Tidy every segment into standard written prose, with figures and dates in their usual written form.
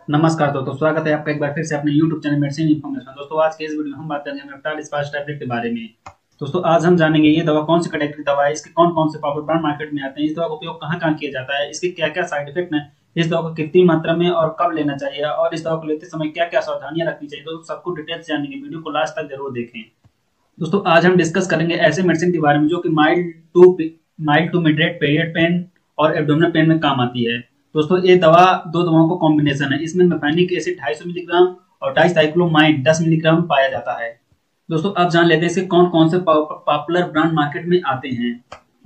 नमस्कार दोस्तों, स्वागत है आपका एक बार फिर से अपने YouTube चैनल मेडिसिन इन्फॉर्मेशन। दोस्तों आज के इस वीडियो में हम बात करेंगे मेफ्टाल स्पास टैबलेट के बारे में। दोस्तों आज हम जानेंगे ये दवा कौन सी कैटेगरी दवा है, इसके कौन कौन से पॉपुलर ब्रांड मार्केट में आते हैं, इस दवा का उपयोग कहाँ कहाँ किया जाता है, इसके क्या क्या साइड इफेक्ट हैं, इस दवा को कितनी मात्रा में और कब लेना चाहिए और इस दवा को लेते समय क्या क्या सावधानियां रखनी चाहिए। दोस्तों सबको डिटेल्स जानने के वीडियो को लास्ट तक जरूर देखें। दोस्तों आज हम डिस्कस करेंगे ऐसे मेडिसिन के बारे में जो कि माइल्ड टू मिडरेट पीरियड पेन और एब्डोमिनल पेन में काम आती है। दोस्तों ये दवा दो दवाओं का कॉम्बिनेशन है। इसमें मेफेनिक एसिड 250 मिलीग्राम और डाइसाइक्लोमाइड 10 मिलीग्राम पाया जाता है। दोस्तों अब जान लेते हैं इसके कौन कौन से पॉपुलर ब्रांड मार्केट में आते हैं।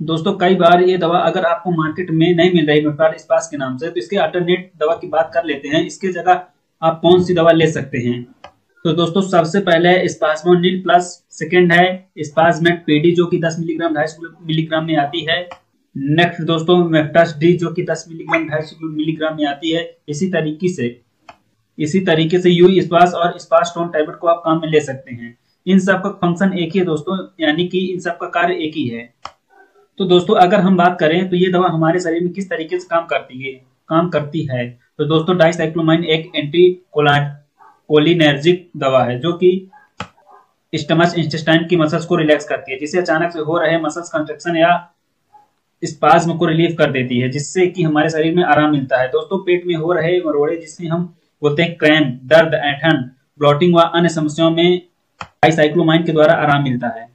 दोस्तों कई बार ये दवा अगर आपको मार्केट में नहीं मिल रही मेफ्टाल स्पास के नाम से, तो इसके अल्टरनेट दवा की बात कर लेते हैं। इसके जगह आप कौन सी दवा ले सकते हैं। तो दोस्तों सबसे पहले स्पासमोनिल प्लस, सेकेंड है स्पासमेट पीडी जो कि 10 मिलीग्राम 250 मिलीग्राम में आती है। नेक्स्ट दोस्तों मेफ्टास डी जो कि 10 मिलीग्राम 250 मिलीग्राम में आती है। इसी तरीके से यू स्पास और स्पासटोन टैबलेट को आप काम में ले सकते हैं। इन सब का फंक्शन एक ही है दोस्तों, यानी कि इन सब का कार्य एक ही है। तो दोस्तों अगर हम बात करें तो ये दवा हमारे शरीर में किस तरीके से काम करती है। तो दोस्तों डाइसाइक्लोमाइन एक एंटी कोलिनर्जिक दवा है जो कि स्टमच इंटेस्टाइन की मसल्स को रिलैक्स करती है, जिससे अचानक से हो रहे मसल्स कंट्रैक्शन या स्पाज्म को रिलीव कर देती है, जिससे कि हमारे शरीर में आराम मिलता है। दोस्तों पेट में हो रहे मरोड़े जिसे हम बोलते हैं क्रैम्प, दर्द, ऐंठन, ब्लॉटिंग व अन्य समस्याओं में डाइसाइक्लोमाइन के द्वारा आराम मिलता है।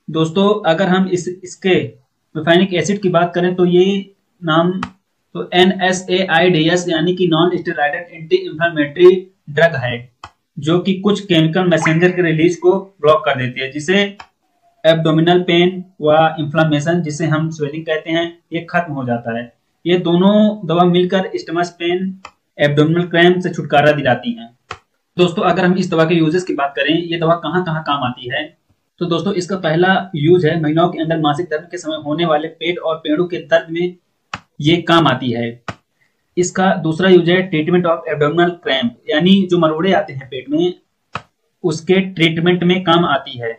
दोस्तों अगर हम इसके मेफेनिक एसिड की बात करें तो ये नाम तो NSAIDs यानी कि non steroidal anti inflammatory drug है, जो कि कुछ केमिकल मैसेंजर के रिलीज को ब्लॉक कर देती है, जिसे एब्डोमिनल पेन व इन्फ्लामेशन जिसे हम स्वेलिंग कहते हैं ये खत्म हो जाता है। ये दोनों दवा मिलकर स्टमच पेन, एब्डोमिनल क्रैम्प से छुटकारा दिलाती हैं। दोस्तों अगर हम इस दवा के यूजेस की बात करें, ये दवा कहाँ कहाँ काम आती है। तो दोस्तों इसका पहला यूज है महिलाओं के अंदर मासिक धर्म के समय होने वाले पेट और पेड़ों के दर्द में ये काम आती है। इसका दूसरा यूज है ट्रीटमेंट ऑफ एब्डोमिनल क्रैम्प, यानी जो मरोड़े आते हैं पेट में उसके ट्रीटमेंट में काम आती है।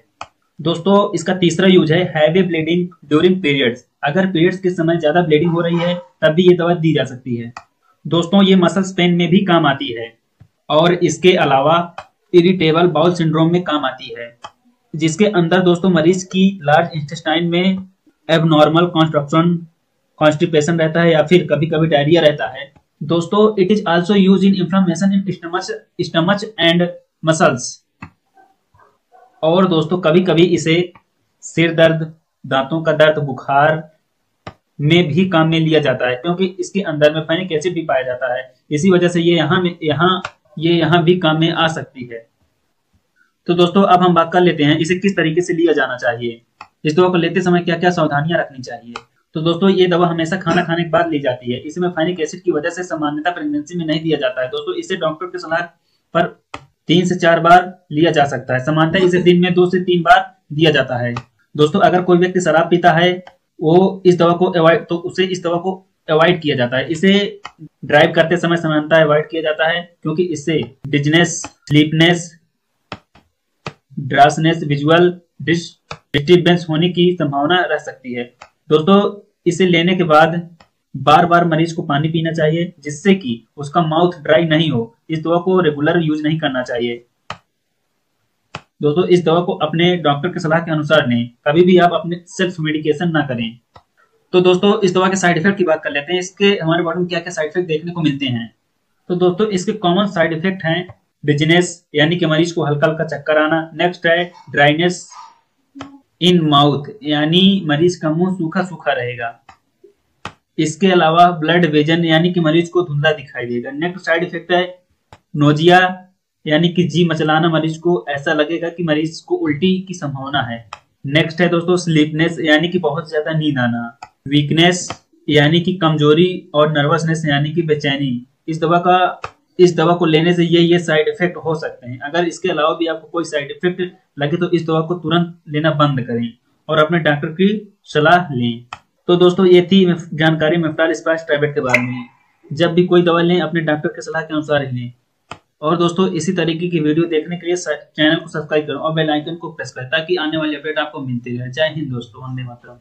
दोस्तों इसका तीसरा यूज है हैवी ब्लीडिंग ड्यूरिंग पीरियड्स, अगर पीरियड्स के समय ज्यादा ब्लीडिंग हो रही है तब भी ये दवा दी जा सकती है। दोस्तों ये मसल्स पेन में भी काम आती है और इसके अलावा इरिटेबल बाउल सिंड्रोम में काम आती है, जिसके अंदर दोस्तों मरीज की लार्ज इंटेस्टाइन में एबनॉर्मल कॉन्स्टिपेशन रहता है या फिर कभी कभी डायरिया रहता है। दोस्तों it is also use in inflammation in stomach and muscles. और दोस्तों कभी कभी इसे सिर दर्द, दांतों का दर्द, बुखार में भी काम में लिया जाता है, क्योंकि इसके अंदर में मेफेनिक एसिड भी पाया जाता है। इसी वजह से ये यहाँ भी काम में आ सकती है। तो दोस्तों अब हम बात कर लेते हैं इसे किस तरीके से लिया जाना चाहिए, इस दवा को लेते समय क्या क्या सावधानियां रखनी चाहिए। तो दोस्तों ये दवा हमेशा खाना खाने के बाद ली जाती है। इसे मेफेनिक एसिड की वजह से सामान्यतः प्रेगनेंसी में नहीं दिया जाता है। दोस्तों इसे डॉक्टर की सलाह पर 3 से 4 बार लिया जा सकता है। सामान्यतः इसे दिन में 2 से 3 बार दिया जाता है। दोस्तों अगर कोई व्यक्ति शराब पीता है उसे इस दवा को अवॉइड किया जाता है। इसे ड्राइव करते समय सामान्यतः अवॉइड किया जाता है, क्योंकि इससे डिजनेस, स्लीपनेस, ड्रासनेस, विजुअल डिस्टर्बेंस होने की संभावना रह सकती है। दोस्तों इसे लेने के बाद बार बार मरीज को पानी पीना चाहिए, जिससे कि उसका माउथ ड्राई नहीं हो। इस दवा को रेगुलर यूज नहीं करना चाहिए। दोस्तों इस दवा को अपने डॉक्टर की सलाह के अनुसार लें, कभी भी आप अपने सेल्फ मेडिकेशन ना करें। तो दोस्तों इस दवा के साइड इफेक्ट की बात कर लेते हैं। इसके हमारे बॉडी में क्या क्या साइड इफेक्ट देखने को मिलते हैं। तो दोस्तों इसके कॉमन साइड इफेक्ट हैं डिजीनेस, यानी कि मरीज को हल्का हल्का चक्कर आना। नेक्स्ट है ड्राइनेस इन माउथ, यानी मरीज का मुंह सूखा सूखा रहेगा। इसके अलावा ब्लड विजन, यानी कि मरीज को धुंधला दिखाई देगा। नेक्स्ट साइड इफेक्ट है नोजिया, यानी कि जी मचलाना, मरीज को ऐसा लगेगा कि मरीज को उल्टी की संभावना है। नेक्स्ट है दोस्तों स्लीपनेस, यानी कि बहुत ज्यादा नींद आना। वीकनेस, यानी कि कमजोरी, और नर्वसनेस, यानी कि बेचैनी। इस दवा को लेने से ये साइड इफेक्ट हो सकते हैं। अगर इसके अलावा भी आपको कोई साइड इफेक्ट लगे तो इस दवा को तुरंत लेना बंद करें और अपने डॉक्टर की सलाह लें। तो दोस्तों ये थी जानकारी मेफ्टाल स्पास टैबलेट के बारे में। जब भी कोई दवा लें अपने डॉक्टर की सलाह के अनुसार ही लें। और दोस्तों इसी तरीके की वीडियो देखने के लिए चैनल को सब्सक्राइब करें और बेल आइकन को प्रेस करें, ताकि आने वाली अपडेट आपको मिलती रहे। जय हिंद दोस्तों, वंदे मातरम।